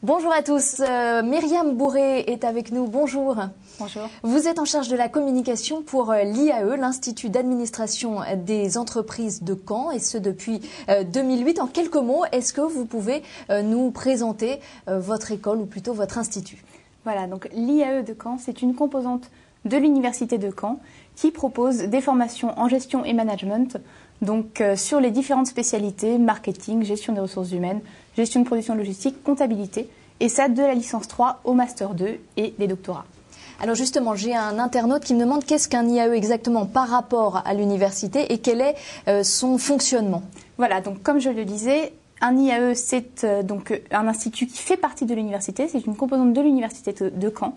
Bonjour à tous, Myriam Bourré est avec nous, bonjour. Bonjour. Vous êtes en charge de la communication pour l'IAE, l'Institut d'administration des entreprises de Caen, et ce depuis 2008. En quelques mots, est-ce que vous pouvez nous présenter votre école ou plutôt votre institut? Voilà, donc l'IAE de Caen, c'est une composante de l'Université de Caen qui propose des formations en gestion et management, donc sur les différentes spécialités, marketing, gestion des ressources humaines, gestion de production logistique, comptabilité, et ça de la licence 3 au master 2 et des doctorats. Alors justement, j'ai un internaute qui me demande qu'est-ce qu'un IAE exactement par rapport à l'université et quel est son fonctionnement. Voilà, donc comme je le disais, un IAE, c'est donc un institut qui fait partie de l'université, c'est une composante de l'université de Caen.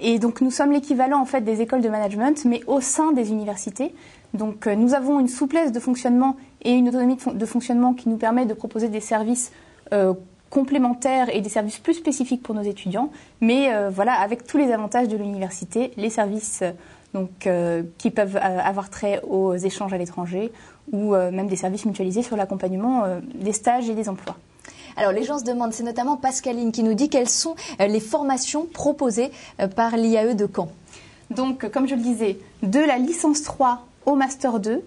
Et donc nous sommes l'équivalent en fait des écoles de management, mais au sein des universités. Donc nous avons une souplesse de fonctionnement et une autonomie de fonctionnement qui nous permet de proposer des services complémentaires et des services plus spécifiques pour nos étudiants, mais voilà, avec tous les avantages de l'université, les services qui peuvent avoir trait aux échanges à l'étranger ou même des services mutualisés sur l'accompagnement des stages et des emplois. Alors les gens se demandent, c'est notamment Pascaline qui nous dit quelles sont les formations proposées par l'IAE de Caen. Donc comme je le disais, de la licence 3 au master 2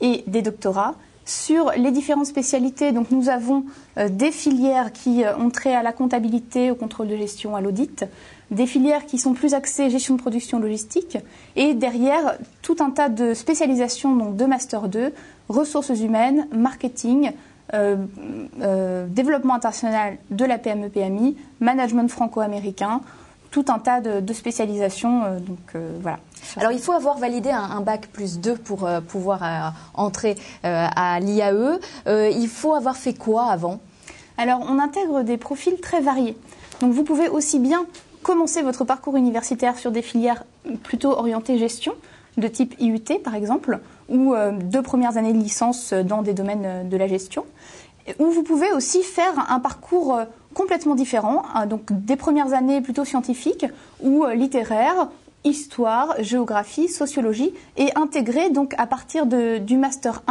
et des doctorats. Sur les différentes spécialités, donc nous avons des filières qui ont trait à la comptabilité, au contrôle de gestion, à l'audit, des filières qui sont plus axées gestion de production logistique, et derrière tout un tas de spécialisations, donc de master 2, ressources humaines, marketing, développement international de la PME-PMI, management franco-américain, tout un tas de spécialisations. Voilà. Alors il faut avoir validé un bac plus 2 pour pouvoir entrer à l'IAE. Il faut avoir fait quoi avant? Alors on intègre des profils très variés. Donc vous pouvez aussi bien commencer votre parcours universitaire sur des filières plutôt orientées gestion, de type IUT par exemple, ou 2 premières années de licence dans des domaines de la gestion. Ou vous pouvez aussi faire un parcours complètement différent, donc des premières années plutôt scientifiques ou littéraires, histoire, géographie, sociologie, et intégrer donc à partir du master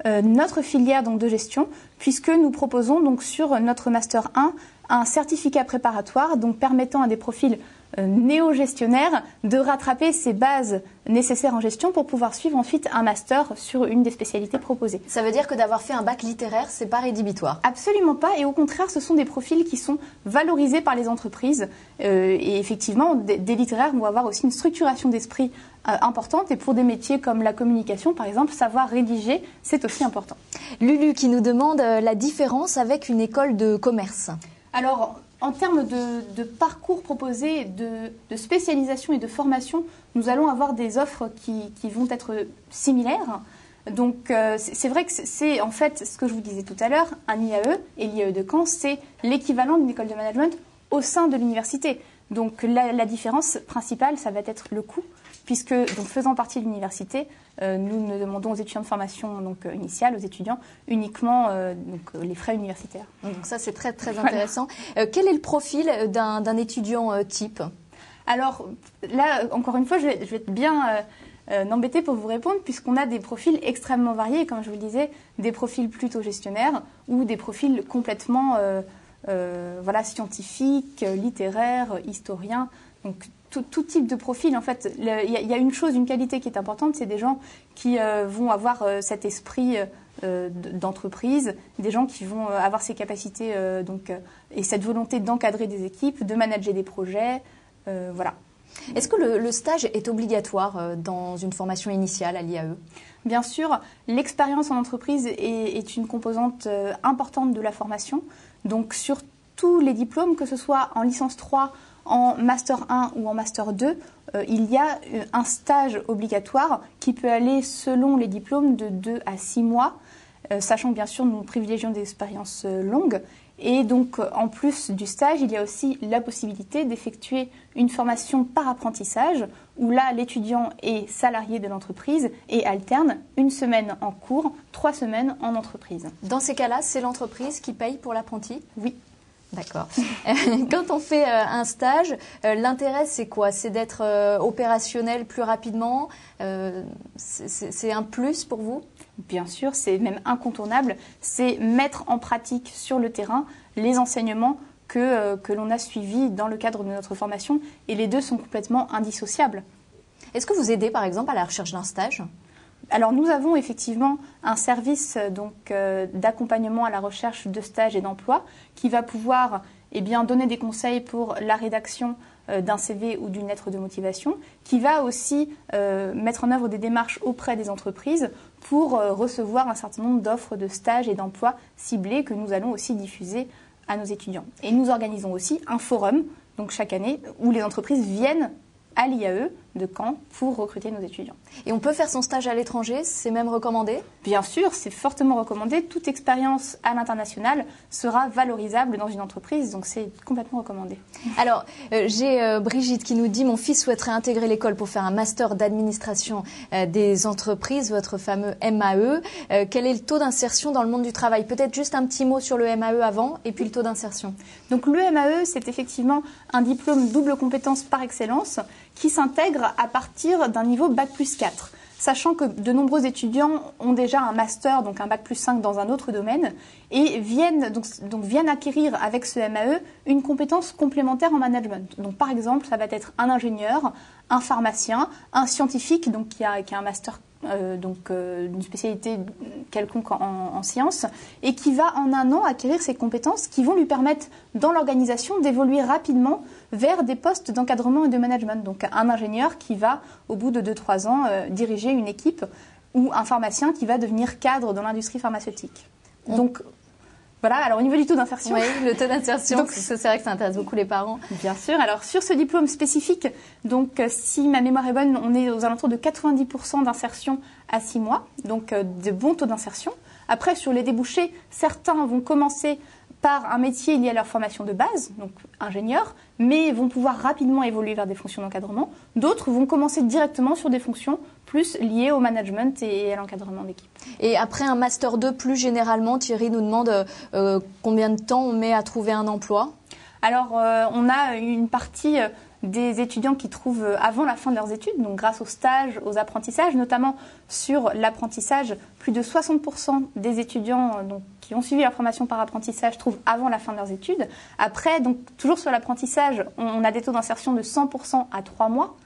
1 notre filière donc de gestion, puisque nous proposons donc sur notre master 1 un certificat préparatoire donc permettant à des profils néo-gestionnaires de rattraper ces bases nécessaires en gestion pour pouvoir suivre ensuite un master sur une des spécialités proposées. Ça veut dire que d'avoir fait un bac littéraire, c'est pas rédhibitoire? Absolument pas, et au contraire, ce sont des profils qui sont valorisés par les entreprises. Et effectivement, des littéraires vont avoir aussi une structuration d'esprit importante, et pour des métiers comme la communication, par exemple, savoir rédiger, c'est aussi important. Lulu qui nous demande la différence avec une école de commerce. Alors, en termes de parcours proposés, de spécialisation et de formation, nous allons avoir des offres qui vont être similaires. Donc c'est vrai que c'est en fait ce que je vous disais tout à l'heure, un IAE et l'IAE de Caen, c'est l'équivalent d'une école de management au sein de l'université. Donc la différence principale, ça va être le coût, puisque donc, faisant partie de l'université, nous ne demandons aux étudiants de formation initiale, aux étudiants, uniquement les frais universitaires. Donc ça, c'est très très intéressant. Voilà. Quel est le profil d'un étudiant type? Alors là, encore une fois, je vais être bien m'embêter pour vous répondre, puisqu'on a des profils extrêmement variés, comme je vous le disais, des profils plutôt gestionnaires ou des profils complètement scientifiques, littéraires, historiens. Donc tout type de profil, en fait, il y a une qualité qui est importante, c'est des gens qui vont avoir cet esprit d'entreprise, des gens qui vont avoir ces capacités et cette volonté d'encadrer des équipes, de manager des projets, voilà. Est-ce que le stage est obligatoire dans une formation initiale à l'IAE? Bien sûr, l'expérience en entreprise est une composante importante de la formation. Donc sur tous les diplômes, que ce soit en licence 3, en master 1 ou en master 2, il y a un stage obligatoire qui peut aller selon les diplômes de 2 à 6 mois, sachant que bien sûr nous privilégions des expériences longues. Et donc en plus du stage, il y a aussi la possibilité d'effectuer une formation par apprentissage où là l'étudiant est salarié de l'entreprise et alterne 1 semaine en cours, 3 semaines en entreprise. Dans ces cas-là, c'est l'entreprise qui paye pour l'apprenti? Oui. D'accord. Quand on fait un stage, l'intérêt c'est quoi? C'est d'être opérationnel plus rapidement? C'est un plus pour vous? Bien sûr, c'est même incontournable. C'est mettre en pratique sur le terrain les enseignements que l'on a suivis dans le cadre de notre formation, et les deux sont complètement indissociables. Est-ce que vous aidez par exemple à la recherche d'un stage ? Alors nous avons effectivement un service d'accompagnement à la recherche de stages et d'emploi qui va pouvoir donner des conseils pour la rédaction d'un CV ou d'une lettre de motivation, qui va aussi mettre en œuvre des démarches auprès des entreprises pour recevoir un certain nombre d'offres de stages et d'emplois ciblés que nous allons aussi diffuser à nos étudiants. Et nous organisons aussi un forum, donc chaque année, où les entreprises viennent à l'IAE de Caen pour recruter nos étudiants. Et on peut faire son stage à l'étranger, c'est même recommandé ? Bien sûr, c'est fortement recommandé. Toute expérience à l'international sera valorisable dans une entreprise, donc c'est complètement recommandé. Alors, j'ai Brigitte qui nous dit « Mon fils souhaiterait intégrer l'école pour faire un master d'administration des entreprises, votre fameux MAE. Quel est le taux d'insertion dans le monde du travail ?» Peut-être juste un petit mot sur le MAE avant et puis le taux d'insertion. Donc le MAE, c'est effectivement un diplôme double compétence par excellence qui s'intègre à partir d'un niveau Bac+4. Sachant que de nombreux étudiants ont déjà un master, donc un Bac+5 dans un autre domaine, et viennent acquérir avec ce MAE une compétence complémentaire en management. Donc par exemple, ça va être un ingénieur, un pharmacien, un scientifique donc qui a un master d'une spécialité quelconque en sciences, et qui va en un an acquérir ces compétences qui vont lui permettre dans l'organisation d'évoluer rapidement vers des postes d'encadrement et de management. Donc un ingénieur qui va au bout de 2-3 ans diriger une équipe, ou un pharmacien qui va devenir cadre dans l'industrie pharmaceutique. Donc voilà, alors au niveau du taux d'insertion. Oui, le taux d'insertion, c'est vrai que ça intéresse beaucoup les parents. Bien sûr, alors sur ce diplôme spécifique, donc si ma mémoire est bonne, on est aux alentours de 90% d'insertion à 6 mois, donc de bons taux d'insertion. Après, sur les débouchés, certains vont commencer par un métier lié à leur formation de base, donc ingénieur, mais vont pouvoir rapidement évoluer vers des fonctions d'encadrement. D'autres vont commencer directement sur des fonctions plus liées au management et à l'encadrement d'équipe. Et après un Master 2, plus généralement, Thierry nous demande combien de temps on met à trouver un emploi ? Alors, on a une partie des étudiants qui trouvent avant la fin de leurs études, donc grâce aux stages, aux apprentissages, notamment sur l'apprentissage, plus de 60% des étudiants qui ont suivi leur formation par apprentissage trouvent avant la fin de leurs études. Après, donc toujours sur l'apprentissage, on a des taux d'insertion de 100% à 3 mois.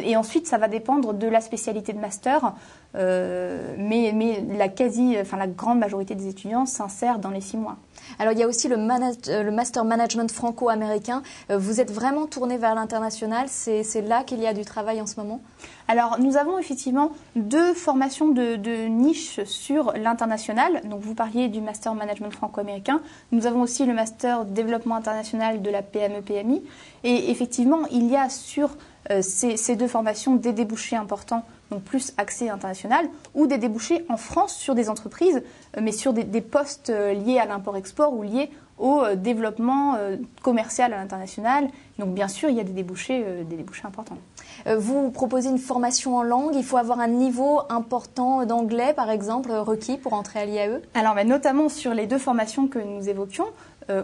Et ensuite, ça va dépendre de la spécialité de master, mais la grande majorité des étudiants s'insèrent dans les 6 mois. Alors, il y a aussi le Master Management franco-américain. Vous êtes vraiment tourné vers l'international. C'est là qu'il y a du travail en ce moment ? Alors, nous avons effectivement 2 formations de niche sur l'international. Donc, vous parliez du Master Management franco-américain. Nous avons aussi le Master Développement international de la PME-PMI. Et effectivement, il y a sur ces 2 formations des débouchés importants, donc plus accès international, ou des débouchés en France sur des entreprises, mais sur des postes liés à l'import-export ou liés au développement commercial à l'international. Donc bien sûr, il y a des débouchés importants. Vous proposez une formation en langue. Il faut avoir un niveau important d'anglais, par exemple, requis pour entrer à l'IAE ? Alors, notamment sur les 2 formations que nous évoquions,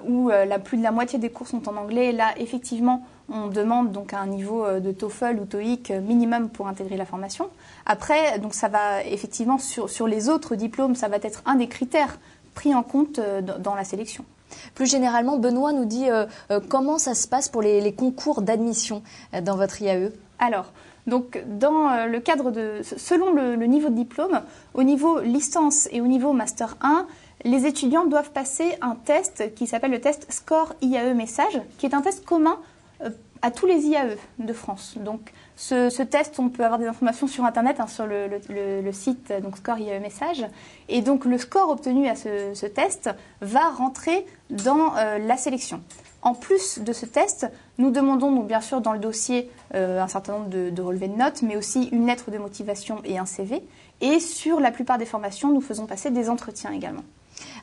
où plus de la moitié des cours sont en anglais. Là, effectivement, on demande donc un niveau de TOEFL ou TOEIC minimum pour intégrer la formation. Après, donc ça va effectivement sur les autres diplômes, ça va être un des critères pris en compte dans la sélection. Plus généralement, Benoît nous dit comment ça se passe pour les concours d'admission dans votre IAE ? Alors, donc dans le cadre selon le niveau de diplôme, au niveau licence et au niveau master 1, les étudiants doivent passer un test qui s'appelle le test Score IAE Message, qui est un test commun à tous les IAE de France. Donc ce test, on peut avoir des informations sur Internet, sur le site donc Score IAE Message. Et donc le score obtenu à ce test va rentrer dans la sélection. En plus de ce test, nous demandons donc bien sûr dans le dossier un certain nombre de relevés de notes, mais aussi une lettre de motivation et un CV. Et sur la plupart des formations, nous faisons passer des entretiens également.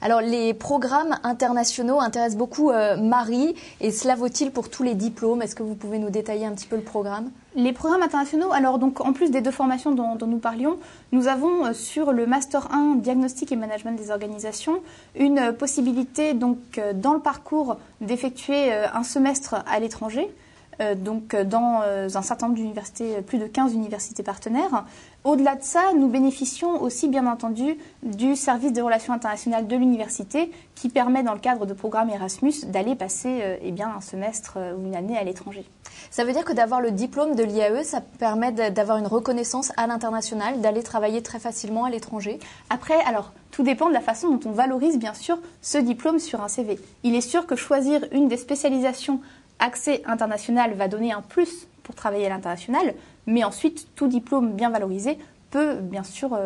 Alors, les programmes internationaux intéressent beaucoup Marie, et cela vaut-il pour tous les diplômes ? Est-ce que vous pouvez nous détailler un petit peu le programme ? Les programmes internationaux, alors donc en plus des 2 formations dont nous parlions, nous avons sur le Master 1 Diagnostic et Management des organisations une possibilité donc dans le parcours d'effectuer un semestre à l'étranger. dans un certain nombre d'universités, plus de 15 universités partenaires. Au-delà de ça, nous bénéficions aussi bien entendu du service des relations internationales de l'université qui permet dans le cadre de programmes Erasmus d'aller passer un semestre ou une année à l'étranger. Ça veut dire que d'avoir le diplôme de l'IAE, ça permet d'avoir une reconnaissance à l'international, d'aller travailler très facilement à l'étranger? Après, alors, tout dépend de la façon dont on valorise bien sûr ce diplôme sur un CV. Il est sûr que choisir une des spécialisations accès international va donner un plus pour travailler à l'international, mais ensuite, tout diplôme bien valorisé peut bien sûr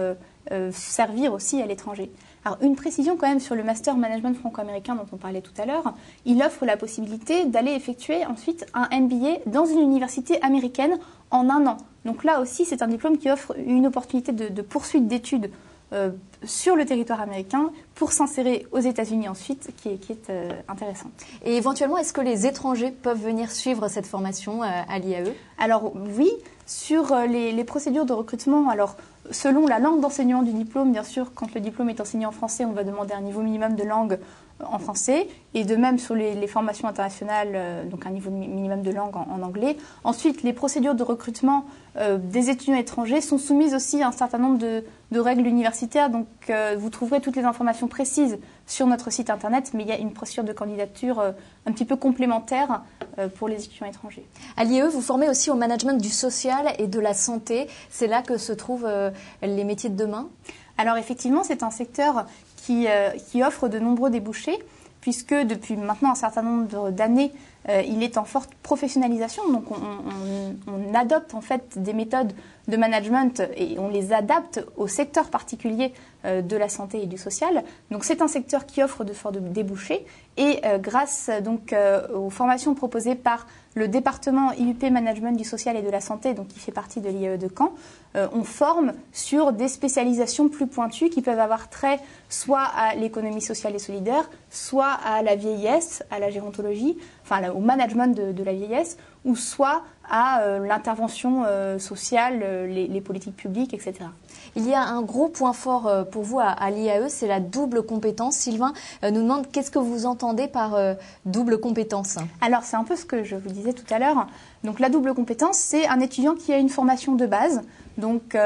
servir aussi à l'étranger. Alors, une précision quand même sur le Master Management franco-américain dont on parlait tout à l'heure, il offre la possibilité d'aller effectuer ensuite un MBA dans une université américaine en 1 an. Donc là aussi, c'est un diplôme qui offre une opportunité de poursuite d'études sur le territoire américain pour s'insérer aux États-Unis ensuite, qui est intéressante. Et éventuellement, est-ce que les étrangers peuvent venir suivre cette formation à l'IAE? Alors oui, sur les procédures de recrutement, alors selon la langue d'enseignement du diplôme, bien sûr, quand le diplôme est enseigné en français, on va demander un niveau minimum de langue en français, et de même sur les formations internationales, donc un niveau minimum de langue en anglais. Ensuite, les procédures de recrutement des étudiants étrangers sont soumises aussi à un certain nombre de règles universitaires, donc vous trouverez toutes les informations précises sur notre site internet, mais il y a une procédure de candidature un petit peu complémentaire pour les étudiants étrangers. À l'IAE, vous formez aussi au management du social et de la santé. C'est là que se trouvent les métiers de demain? Alors effectivement, c'est un secteur qui offre de nombreux débouchés, puisque depuis maintenant un certain nombre d'années, il est en forte professionnalisation. Donc on adopte en fait des méthodes de management et on les adapte au secteur particulier de la santé et du social. Donc c'est un secteur qui offre de forts débouchés et grâce donc aux formations proposées par le département IUP Management du social et de la santé, donc qui fait partie de l'IAE de Caen, on forme sur des spécialisations plus pointues qui peuvent avoir trait soit à l'économie sociale et solidaire, soit à la vieillesse, à la gérontologie, enfin au management de la vieillesse, ou soit à l'intervention sociale, les politiques publiques, etc. Il y a un gros point fort pour vous à l'IAE, c'est la double compétence. Sylvain nous demande qu'est-ce que vous entendez par double compétence? Alors c'est un peu ce que je vous disais tout à l'heure. Donc la double compétence, c'est un étudiant qui a une formation de base. Donc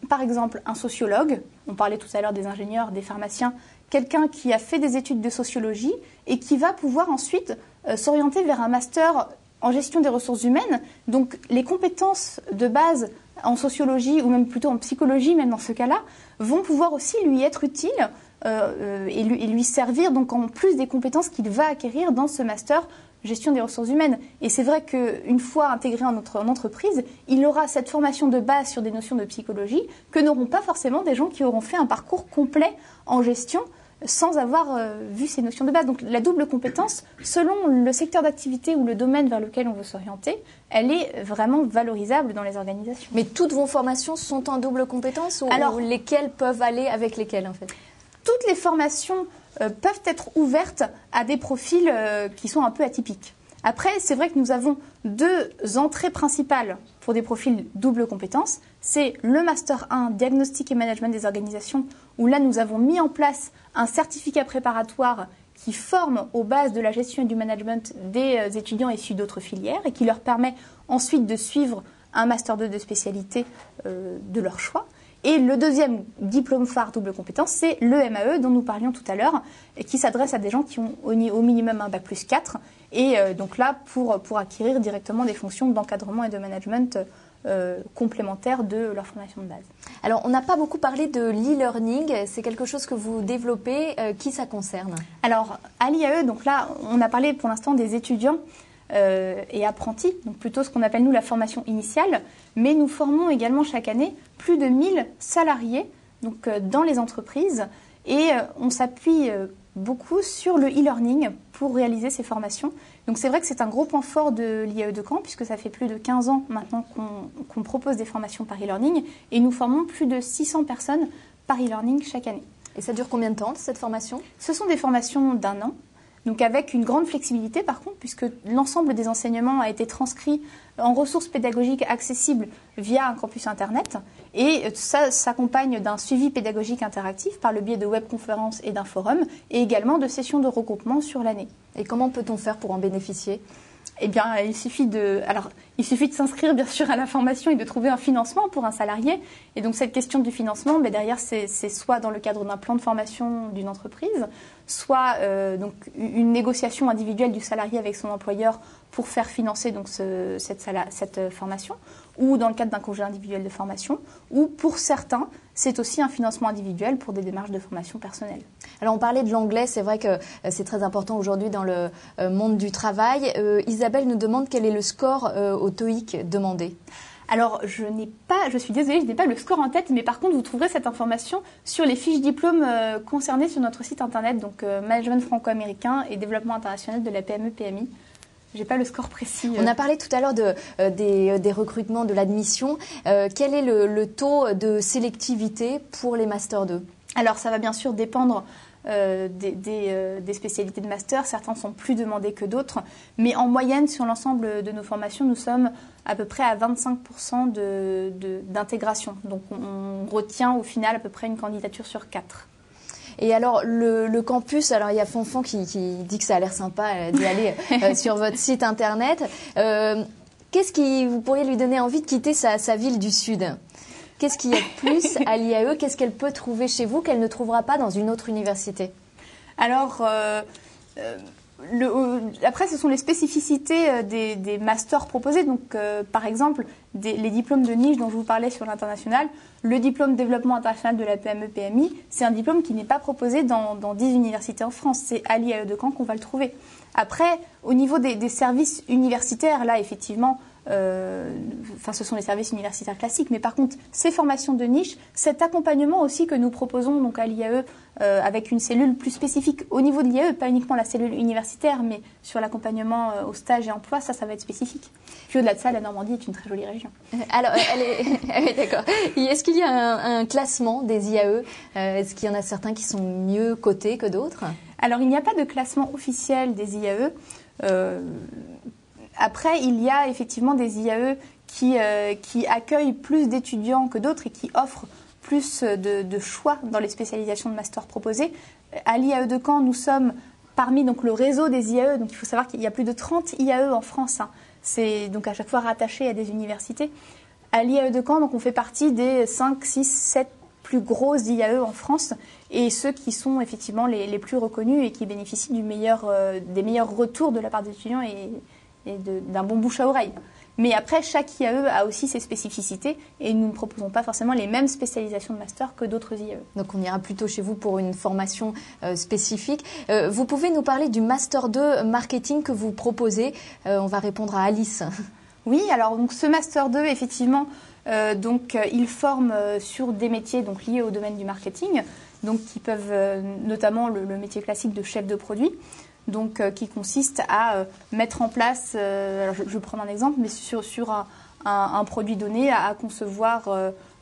par exemple un sociologue, on parlait tout à l'heure des ingénieurs, des pharmaciens, quelqu'un qui a fait des études de sociologie et qui va pouvoir ensuite s'orienter vers un master en gestion des ressources humaines. Donc les compétences de base en sociologie ou même plutôt en psychologie, même dans ce cas-là, vont pouvoir aussi lui être utiles et lui servir donc en plus des compétences qu'il va acquérir dans ce master gestion des ressources humaines. Et c'est vrai qu'une fois intégré en entreprise, il aura cette formation de base sur des notions de psychologie que n'auront pas forcément des gens qui auront fait un parcours complet en gestion sans avoir vu ces notions de base. Donc la double compétence, selon le secteur d'activité ou le domaine vers lequel on veut s'orienter, elle est vraiment valorisable dans les organisations. Mais toutes vos formations sont en double compétence ou lesquelles peuvent aller avec lesquelles en fait? Toutes les formations peuvent être ouvertes à des profils qui sont un peu atypiques. Après, c'est vrai que nous avons 2 entrées principales pour des profils double compétence. C'est le Master 1, Diagnostic et Management des organisations, où là, nous avons mis en place un certificat préparatoire qui forme aux bases de la gestion et du management des étudiants issus d'autres filières et qui leur permet ensuite de suivre un Master 2 de spécialité de leur choix. Et le deuxième diplôme phare double compétence, c'est le MAE dont nous parlions tout à l'heure, qui s'adresse à des gens qui ont au minimum un bac plus 4, et donc là pour acquérir directement des fonctions d'encadrement et de management complémentaires de leur formation de base. Alors on n'a pas beaucoup parlé de l'e-learning, c'est quelque chose que vous développez, qui ça concerne? Alors à l'IAE, donc là on a parlé pour l'instant des étudiants et apprentis, donc plutôt ce qu'on appelle nous la formation initiale, mais nous formons également chaque année plus de 1000 salariés donc, dans les entreprises et on s'appuie beaucoup sur le e-learning pour réaliser ces formations. Donc c'est vrai que c'est un gros point fort de l'IAE de Caen puisque ça fait plus de 15 ans maintenant qu'on propose des formations par e-learning et nous formons plus de 600 personnes par e-learning chaque année. Et ça dure combien de temps cette formation? Ce sont des formations d'1 an. Donc avec une grande flexibilité par contre, puisque l'ensemble des enseignements a été transcrit en ressources pédagogiques accessibles via un campus Internet. Et ça s'accompagne d'un suivi pédagogique interactif par le biais de webconférences et d'un forum, et également de sessions de regroupement sur l'année. Et comment peut-on faire pour en bénéficier ? Eh bien, il suffit de s'inscrire bien sûr à la formation et de trouver un financement pour un salarié. Et donc cette question du financement, derrière, c'est soit dans le cadre d'un plan de formation d'une entreprise, soit donc une négociation individuelle du salarié avec son employeur pour faire financer donc cette formation, ou dans le cadre d'un congé individuel de formation, ou pour certains, c'est aussi un financement individuel pour des démarches de formation personnelle. Alors on parlait de l'anglais, c'est vrai que c'est très important aujourd'hui dans le monde du travail. Isabelle nous demande quel est le score au TOEIC demandé. Alors, je suis désolée, je n'ai pas le score en tête, mais par contre, vous trouverez cette information sur les fiches diplômes concernées sur notre site internet, donc Management franco-américain et développement international de la PME-PMI. Je n'ai pas le score précis. On a parlé tout à l'heure des recrutements, de l'admission. Quel est le taux de sélectivité pour les Master 2 ? Alors, ça va bien sûr dépendre des spécialités de master. Certains sont plus demandés que d'autres. Mais en moyenne, sur l'ensemble de nos formations, nous sommes à peu près à 25% d'intégration. Donc, on retient au final à peu près une candidature sur 4. Et alors, le campus, alors il y a Fonfon qui dit que ça a l'air sympa d'y aller sur votre site internet. Qu'est-ce qui vous pourriez lui donner envie de quitter sa ville du Sud ? Qu'est-ce qu'il y a de plus à l'IAE ? Qu'est-ce qu'elle peut trouver chez vous qu'elle ne trouvera pas dans une autre université ? Alors, après, ce sont les spécificités des masters proposés. Donc, par exemple, les diplômes de niche dont je vous parlais sur l'international, le diplôme développement international de la PME-PMI, c'est un diplôme qui n'est pas proposé dans 10 universités en France. C'est à l'IAE de Caen qu'on va le trouver. Après, au niveau des services universitaires, là, effectivement, ce sont les services universitaires classiques, mais par contre, ces formations de niche, cet accompagnement aussi que nous proposons donc à l'IAE avec une cellule plus spécifique au niveau de l'IAE, pas uniquement la cellule universitaire, mais sur l'accompagnement au stage et emploi, ça va être spécifique. Puis au-delà de ça, la Normandie est une très jolie région. Alors, d'accord. Est-ce qu'il y a un classement des IAE ? Est-ce qu'il y en a certains qui sont mieux cotés que d'autres ? Alors, il n'y a pas de classement officiel des IAE. Après, il y a effectivement des IAE qui accueillent plus d'étudiants que d'autres et qui offrent plus de choix dans les spécialisations de master proposées. À l'IAE de Caen, nous sommes parmi donc, le réseau des IAE. Donc, il faut savoir qu'il y a plus de 30 IAE en France. C'est donc à chaque fois rattaché à des universités. À l'IAE de Caen, donc, on fait partie des 5, 6, 7 plus gros IAE en France et ceux qui sont effectivement les plus reconnus et qui bénéficient des meilleurs retours de la part des étudiants et d'un bon bouche à oreille. Mais après, chaque IAE a aussi ses spécificités et nous ne proposons pas forcément les mêmes spécialisations de master que d'autres IAE. Donc on ira plutôt chez vous pour une formation spécifique. Vous pouvez nous parler du Master 2 Marketing que vous proposez ? On va répondre à Alice. Oui, alors donc, ce Master 2, effectivement, il forme sur des métiers donc, liés au domaine du marketing, donc, qui peuvent notamment le métier classique de chef de produit. Donc, qui consiste à mettre en place, alors je vais prendre un exemple, mais sur un produit donné, à concevoir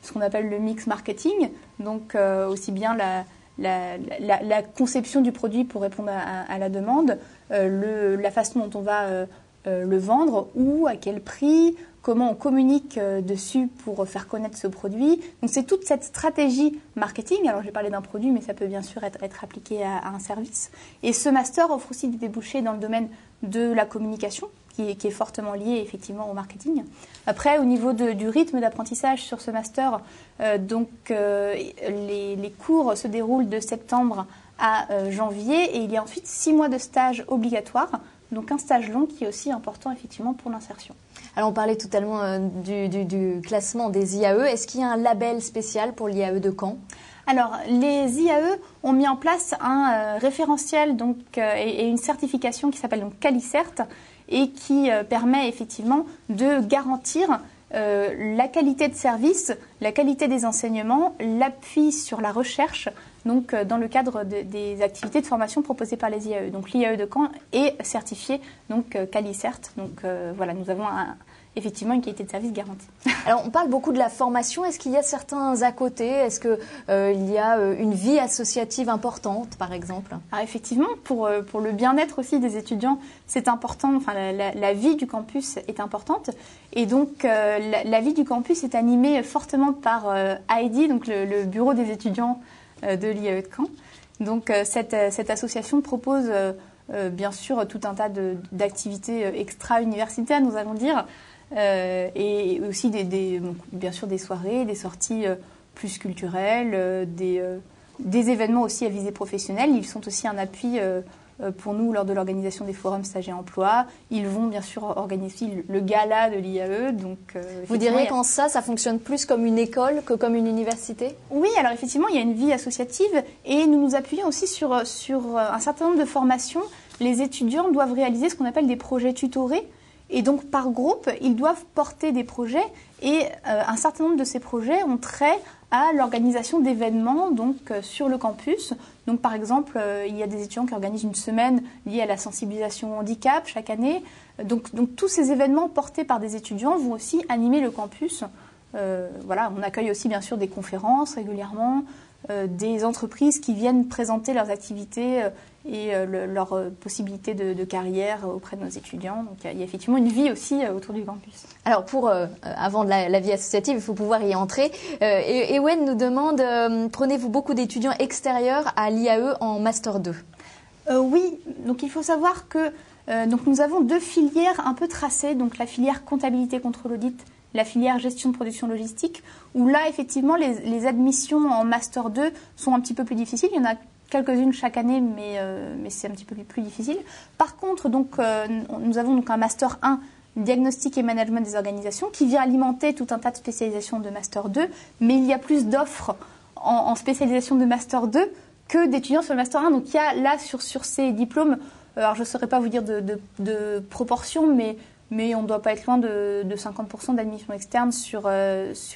ce qu'on appelle le mix marketing, donc aussi bien la conception du produit pour répondre à la demande, la façon dont on va le vendre, où, à quel prix, comment on communique dessus pour faire connaître ce produit. Donc c'est toute cette stratégie marketing. Alors j'ai parlé d'un produit, mais ça peut bien sûr être appliqué à un service. Et ce master offre aussi des débouchés dans le domaine de la communication, qui est fortement lié effectivement au marketing. Après, au niveau du rythme d'apprentissage sur ce master, les cours se déroulent de septembre à janvier et il y a ensuite 6 mois de stage obligatoire. Donc un stage long qui est aussi important effectivement pour l'insertion. Alors on parlait totalement du classement des IAE. Est-ce qu'il y a un label spécial pour l'IAE de Caen ? Alors les IAE ont mis en place un référentiel et une certification qui s'appelle donc CaliCert et qui permet effectivement de garantir la qualité de service, la qualité des enseignements, l'appui sur la recherche, donc dans le cadre des activités de formation proposées par les IAE. Donc l'IAE de Caen est certifié donc CaliCert. Donc voilà, nous avons effectivement une qualité de service garantie. Alors on parle beaucoup de la formation. Est-ce qu'il y a certains à côté ? Est-ce qu'il y a une vie associative importante, par exemple ? Alors effectivement, pour le bien-être aussi des étudiants, c'est important. Enfin, la vie du campus est importante. Et donc la vie du campus est animée fortement par AEDI, donc le bureau des étudiants de l'IAE de Caen. Donc cette association propose bien sûr tout un tas d'activités extra-universitaires, nous allons dire, et aussi bien sûr des soirées, des sorties plus culturelles, des événements aussi à visée professionnelle. Ils sont aussi un appui pour nous lors de l'organisation des forums stages et emploi. Ils vont bien sûr organiser le gala de l'IAE. Vous diriez qu'en ça fonctionne plus comme une école que comme une université? Oui, alors effectivement, il y a une vie associative et nous nous appuyons aussi sur un certain nombre de formations. Les étudiants doivent réaliser ce qu'on appelle des projets tutorés. Et donc, par groupe, ils doivent porter des projets et un certain nombre de ces projets ont trait à l'organisation d'événements sur le campus. Donc, par exemple, il y a des étudiants qui organisent une semaine liée à la sensibilisation au handicap chaque année. Donc tous ces événements portés par des étudiants vont aussi animer le campus. On accueille aussi, bien sûr, des conférences régulièrement, des entreprises qui viennent présenter leurs activités et leurs possibilités de carrière auprès de nos étudiants. Donc il y a effectivement une vie aussi autour du campus. Alors avant de la vie associative, il faut pouvoir y entrer. Ewen nous demande, prenez-vous beaucoup d'étudiants extérieurs à l'IAE en Master 2? Oui, donc il faut savoir que nous avons 2 filières un peu tracées, donc la filière comptabilité contrôle audit, la filière gestion de production logistique, où là effectivement les admissions en Master 2 sont un petit peu plus difficiles. Il y en a quelques-unes chaque année, mais c'est un petit peu plus difficile. Par contre, nous avons un Master 1, diagnostic et management des organisations, qui vient alimenter tout un tas de spécialisations de Master 2, mais il y a plus d'offres en spécialisation de Master 2 que d'étudiants sur le Master 1. Donc il y a là, sur ces diplômes, alors je ne saurais pas vous dire de proportion, mais on ne doit pas être loin de 50% d'admission externe sur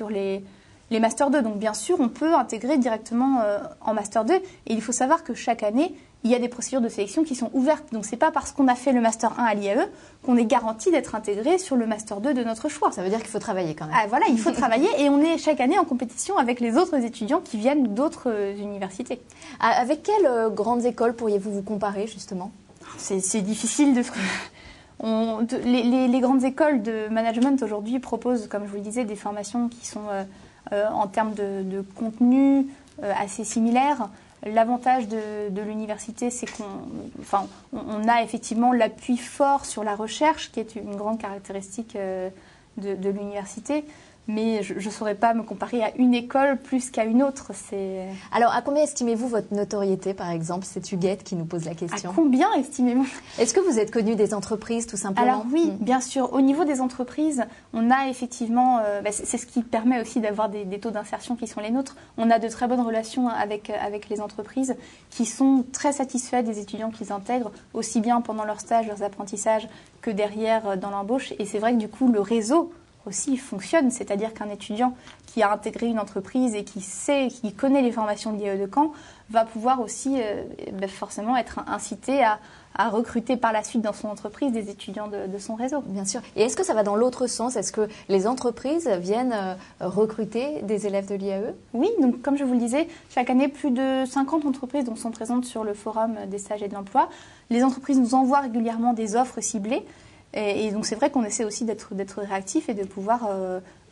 les Master 2. Donc bien sûr, on peut intégrer directement en Master 2. Et il faut savoir que chaque année, il y a des procédures de sélection qui sont ouvertes. Donc ce n'est pas parce qu'on a fait le Master 1 à l'IAE qu'on est garanti d'être intégré sur le Master 2 de notre choix. Ça veut dire qu'il faut travailler quand même. Ah, voilà, il faut travailler et on est chaque année en compétition avec les autres étudiants qui viennent d'autres universités. Avec quelles grandes écoles pourriez-vous vous comparer justement? C'est difficile de... Les grandes écoles de management aujourd'hui proposent, comme je vous le disais, des formations qui sont en termes de contenu assez similaires. L'avantage de l'université, c'est qu'on a effectivement l'appui fort sur la recherche, qui est une grande caractéristique de l'université. Mais je ne saurais pas me comparer à une école plus qu'à une autre. Alors, à combien estimez-vous votre notoriété, par exemple? C'est Huguette qui nous pose la question. À combien estimez-vous? Est-ce que vous êtes connu des entreprises, tout simplement? Alors oui, bien sûr. Au niveau des entreprises, on a effectivement... c'est ce qui permet aussi d'avoir des taux d'insertion qui sont les nôtres. On a de très bonnes relations avec les entreprises qui sont très satisfaits des étudiants qu'ils intègrent, aussi bien pendant leur stage, leurs apprentissages, que derrière dans l'embauche. Et c'est vrai que du coup, le réseau aussi fonctionne, c'est-à-dire qu'un étudiant qui a intégré une entreprise et qui connaît les formations de l'IAE de Caen va pouvoir aussi forcément être incité à recruter par la suite dans son entreprise des étudiants de son réseau. Bien sûr. Et est-ce que ça va dans l'autre sens? Est-ce que les entreprises viennent recruter des élèves de l'IAE? Oui, donc comme je vous le disais, chaque année, plus de 50 entreprises sont présentes sur le forum des stages et de l'emploi. Les entreprises nous envoient régulièrement des offres ciblées. Et donc c'est vrai qu'on essaie aussi d'être réactif et de pouvoir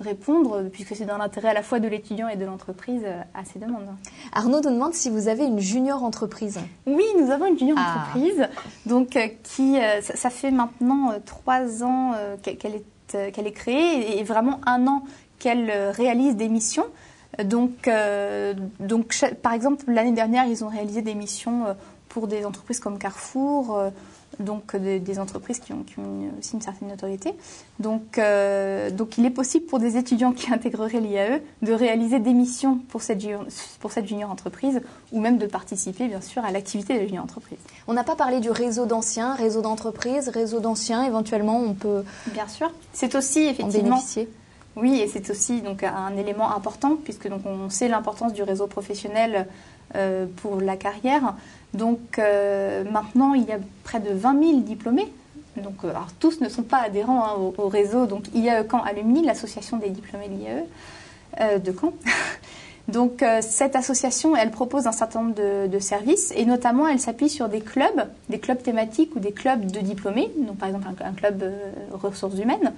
répondre, puisque c'est dans l'intérêt à la fois de l'étudiant et de l'entreprise, à ces demandes. Arnaud nous demande si vous avez une junior entreprise. Oui, nous avons une junior entreprise, donc ça fait maintenant 3 ans qu'elle est créée et vraiment 1 an qu'elle réalise des missions. Donc par exemple, l'année dernière, ils ont réalisé des missions pour des entreprises comme Carrefour, donc des entreprises qui ont aussi une certaine notoriété. Donc il est possible pour des étudiants qui intégreraient l'IAE de réaliser des missions pour cette junior entreprise ou même de participer bien sûr à l'activité de la junior entreprise. On n'a pas parlé du réseau d'anciens, réseau d'entreprises, réseau d'anciens, éventuellement on peut bien sûr. C'est aussi effectivement en bénéficier. Oui, et c'est aussi donc un élément important puisque donc on sait l'importance du réseau professionnel pour la carrière. Donc maintenant, il y a près de 20 000 diplômés. Donc, alors, tous ne sont pas adhérents au réseau. Donc IAE Caen Alumni, l'association des diplômés de l'IAE de Caen. Donc cette association, elle propose un certain nombre de services et notamment elle s'appuie sur des clubs thématiques ou des clubs de diplômés. Donc par exemple un club ressources humaines.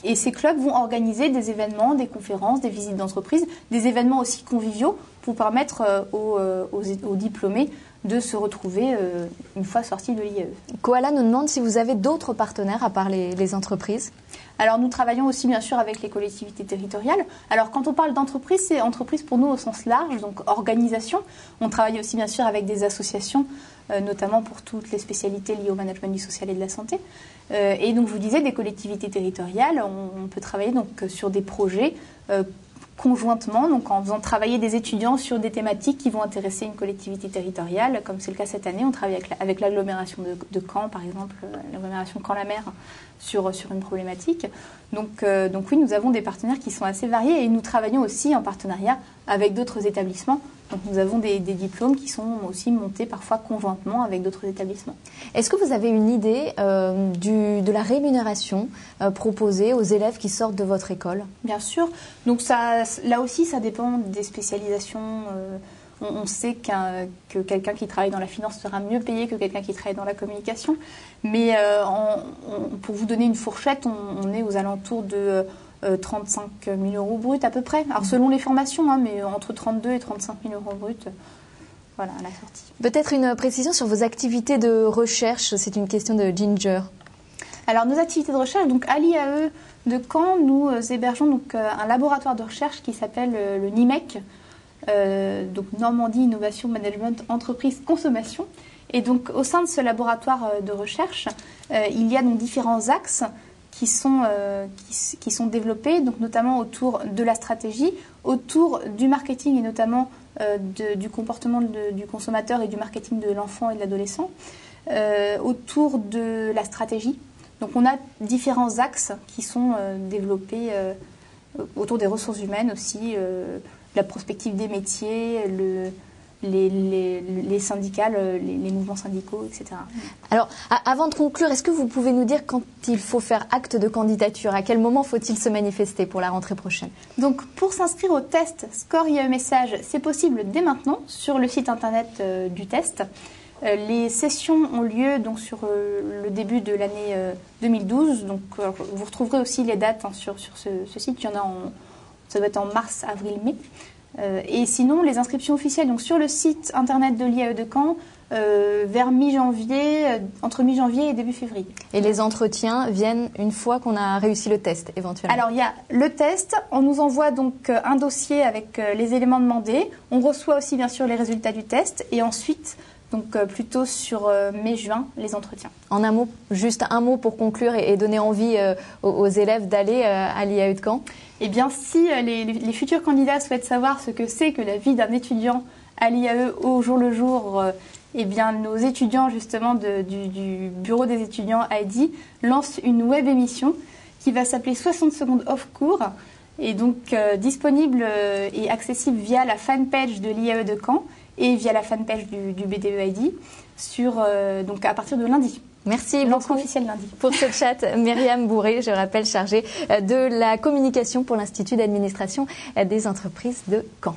Et ces clubs vont organiser des événements, des conférences, des visites d'entreprise, des événements aussi conviviaux pour permettre aux diplômés de se retrouver une fois sortis de l'IAE. Koala nous demande si vous avez d'autres partenaires à part les entreprises. Alors nous travaillons aussi bien sûr avec les collectivités territoriales. Alors quand on parle d'entreprise, c'est entreprise pour nous au sens large, donc organisation. On travaille aussi bien sûr avec des associations, notamment pour toutes les spécialités liées au management du social et de la santé. Et donc je vous disais, des collectivités territoriales, on peut travailler donc sur des projets conjointement, donc en faisant travailler des étudiants sur des thématiques qui vont intéresser une collectivité territoriale, comme c'est le cas cette année. On travaille avec l'agglomération de Caen, par exemple, l'agglomération Caen-la-Mer, sur une problématique. Donc oui, nous avons des partenaires qui sont assez variés et nous travaillons aussi en partenariat avec d'autres établissements. Donc nous avons des diplômes qui sont aussi montés parfois conjointement avec d'autres établissements. Est-ce que vous avez une idée de la rémunération proposée aux élèves qui sortent de votre école? Bien sûr. Donc là aussi, ça dépend des spécialisations. On sait que quelqu'un qui travaille dans la finance sera mieux payé que quelqu'un qui travaille dans la communication. Mais pour vous donner une fourchette, on est aux alentours de 35 000 € bruts à peu près. Alors selon les formations, mais entre 32 et 35 000 € bruts, voilà, à la sortie. Peut-être une précision sur vos activités de recherche, c'est une question de Ginger. Alors nos activités de recherche, donc à l'IAE de Caen, nous hébergeons donc un laboratoire de recherche qui s'appelle le NIMEC, donc Normandie Innovation Management Entreprise Consommation. Et donc au sein de ce laboratoire de recherche, il y a donc différents axes qui sont développés, donc notamment autour de la stratégie, autour du marketing et notamment du comportement du consommateur et du marketing de l'enfant et de l'adolescent, autour de la stratégie. Donc on a différents axes qui sont développés autour des ressources humaines aussi, la prospective des métiers, les syndicats, les mouvements syndicaux, etc. Alors, avant de conclure, est-ce que vous pouvez nous dire quand il faut faire acte de candidature? À quel moment faut-il se manifester pour la rentrée prochaine? Donc, pour s'inscrire au test Score IAE Message, c'est possible dès maintenant sur le site internet du test. Les sessions ont lieu donc sur le début de l'année 2012. Donc, vous retrouverez aussi les dates sur ce site. Il y en a ça doit être en mars, avril, mai. Et sinon, les inscriptions officielles donc sur le site internet de l'IAE de Caen vers mi-janvier, entre mi-janvier et début février. Et les entretiens viennent une fois qu'on a réussi le test, éventuellement? Alors, il y a le test. On nous envoie donc un dossier avec les éléments demandés. On reçoit aussi, bien sûr, les résultats du test. Et ensuite, donc plutôt sur mai-juin, les entretiens. En un mot, juste un mot pour conclure et donner envie aux élèves d'aller à l'IAE de Caen. Eh bien, si les futurs candidats souhaitent savoir ce que c'est que la vie d'un étudiant à l'IAE au jour le jour, eh bien, nos étudiants justement du bureau des étudiants AIDI lancent une web émission qui va s'appeler 60 secondes off cours et donc disponible et accessible via la fanpage de l'IAE de Caen et via la fanpage du BDE AIDI donc à partir de lundi. Merci beaucoup officiel lundi. Pour ce chat. Myriam Bourré, je rappelle, chargée de la communication pour l'Institut d'administration des entreprises de Caen.